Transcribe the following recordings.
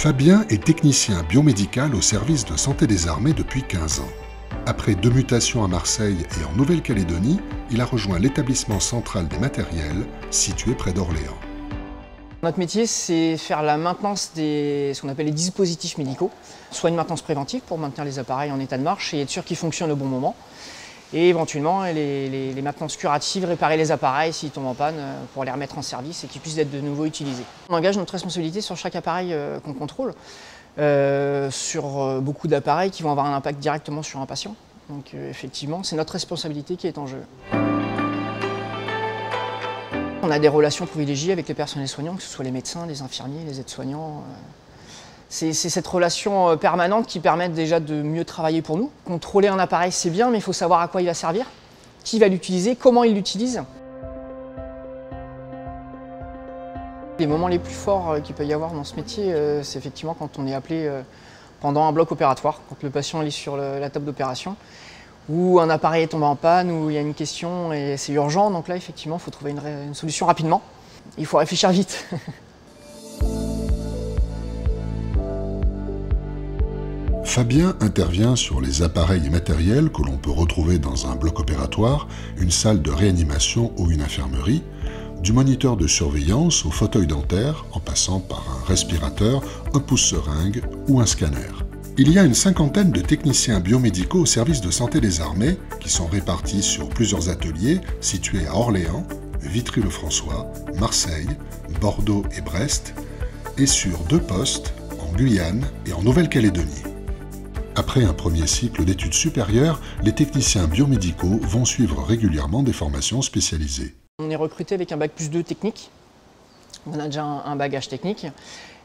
Fabien est technicien biomédical au service de santé des armées depuis 15 ans. Après 2 mutations à Marseille et en Nouvelle-Calédonie, il a rejoint l'établissement central des matériels, situé près d'Orléans. Notre métier, c'est faire la maintenance des ce qu'on appelle les dispositifs médicaux, soit une maintenance préventive pour maintenir les appareils en état de marche et être sûr qu'ils fonctionnent au bon moment, et éventuellement les maintenances curatives, réparer les appareils s'ils tombent en panne pour les remettre en service et qu'ils puissent être de nouveau utilisés. On engage notre responsabilité sur chaque appareil qu'on contrôle, sur beaucoup d'appareils qui vont avoir un impact directement sur un patient. Donc effectivement, c'est notre responsabilité qui est en jeu. On a des relations privilégiées avec les personnels soignants, que ce soit les médecins, les infirmiers, les aides-soignants. C'est cette relation permanente qui permet déjà de mieux travailler pour nous. Contrôler un appareil, c'est bien, mais il faut savoir à quoi il va servir, qui va l'utiliser, comment il l'utilise. Les moments les plus forts qu'il peut y avoir dans ce métier, c'est effectivement quand on est appelé pendant un bloc opératoire, quand le patient est sur la table d'opération, où un appareil est tombé en panne, où il y a une question et c'est urgent. Donc là, effectivement, il faut trouver une solution rapidement. Il faut réfléchir vite. Fabien intervient sur les appareils et matériels que l'on peut retrouver dans un bloc opératoire, une salle de réanimation ou une infirmerie, du moniteur de surveillance au fauteuil dentaire, en passant par un respirateur, un pouce-seringue ou un scanner. Il y a une 50aine de techniciens biomédicaux au service de santé des armées qui sont répartis sur plusieurs ateliers situés à Orléans, Vitry-le-François, Marseille, Bordeaux et Brest, et sur 2 postes en Guyane et en Nouvelle-Calédonie. Après un premier cycle d'études supérieures, les techniciens biomédicaux vont suivre régulièrement des formations spécialisées. On est recruté avec un bac+2 technique. On a déjà un bagage technique.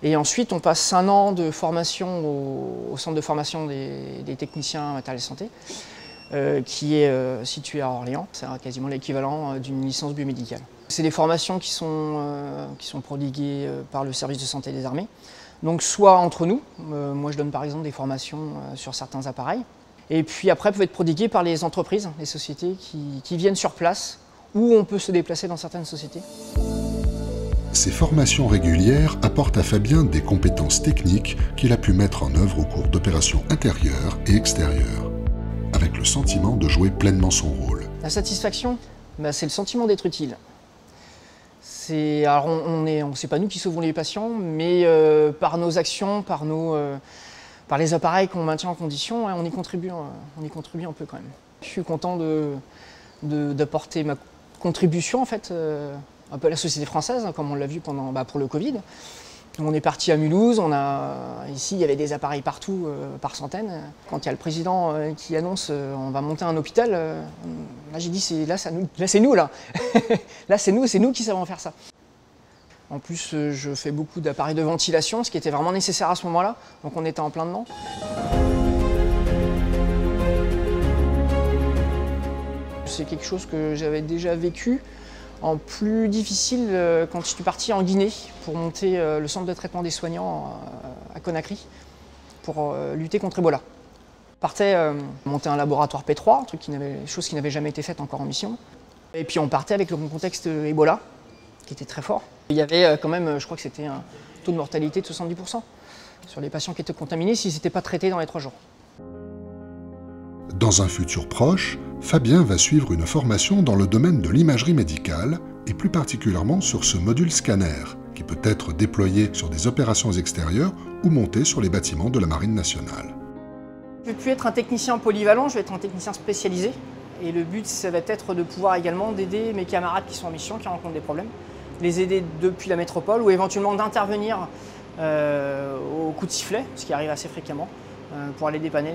Et ensuite, on passe 1 an de formation au centre de formation des techniciens matériel santé, qui est situé à Orléans. C'est quasiment l'équivalent d'une licence biomédicale. C'est des formations qui sont prodiguées par le service de santé des armées. Donc soit entre nous, moi je donne par exemple des formations sur certains appareils, et puis après peuvent être prodiguées par les entreprises, les sociétés qui viennent sur place, ou on peut se déplacer dans certaines sociétés. Ces formations régulières apportent à Fabien des compétences techniques qu'il a pu mettre en œuvre au cours d'opérations intérieures et extérieures, avec le sentiment de jouer pleinement son rôle. La satisfaction, c'est le sentiment d'être utile. Alors c'est pas nous qui sauvons les patients, mais par nos actions, par les appareils qu'on maintient en condition, on y contribue un peu quand même. Je suis content d'apporter ma contribution en fait, un peu à la société française, comme on l'a vu pour le Covid. On est parti à Mulhouse, ici il y avait des appareils partout, par centaines. Quand il y a le président qui annonce on va monter un hôpital, là j'ai dit là c'est nous là. Là c'est nous qui savons faire ça. En plus je fais beaucoup d'appareils de ventilation, ce qui était vraiment nécessaire à ce moment-là, donc on était en plein dedans. C'est quelque chose que j'avais déjà vécu. En plus difficile quand je suis parti en Guinée pour monter le centre de traitement des soignants à Conakry pour lutter contre Ebola. Je partais monter un laboratoire P3, chose qui n'avait jamais été faite encore en mission. Et puis on partait avec le contexte Ebola, qui était très fort. Il y avait quand même, je crois que c'était un taux de mortalité de 70% sur les patients qui étaient contaminés s'ils n'étaient pas traités dans les 3 jours. Dans un futur proche, Fabien va suivre une formation dans le domaine de l'imagerie médicale et plus particulièrement sur ce module scanner qui peut être déployé sur des opérations extérieures ou monté sur les bâtiments de la Marine nationale. Je ne vais plus être un technicien polyvalent, je vais être un technicien spécialisé. Et le but, ça va être de pouvoir également d'aider mes camarades qui sont en mission, qui rencontrent des problèmes, les aider depuis la métropole ou éventuellement d'intervenir au coup de sifflet, ce qui arrive assez fréquemment, pour aller dépanner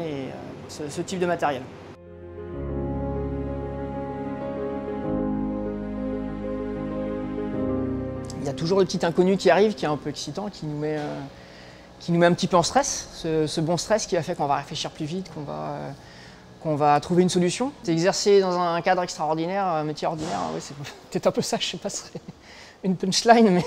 ce type de matériel. Il y a toujours le petit inconnu qui arrive, qui est un peu excitant, qui nous met un petit peu en stress, ce bon stress qui a fait qu'on va réfléchir plus vite, qu'on va trouver une solution. Exercer dans un cadre extraordinaire, un métier ordinaire, ouais, c'est peut-être un peu ça, je sais pas si c'est une punchline, mais...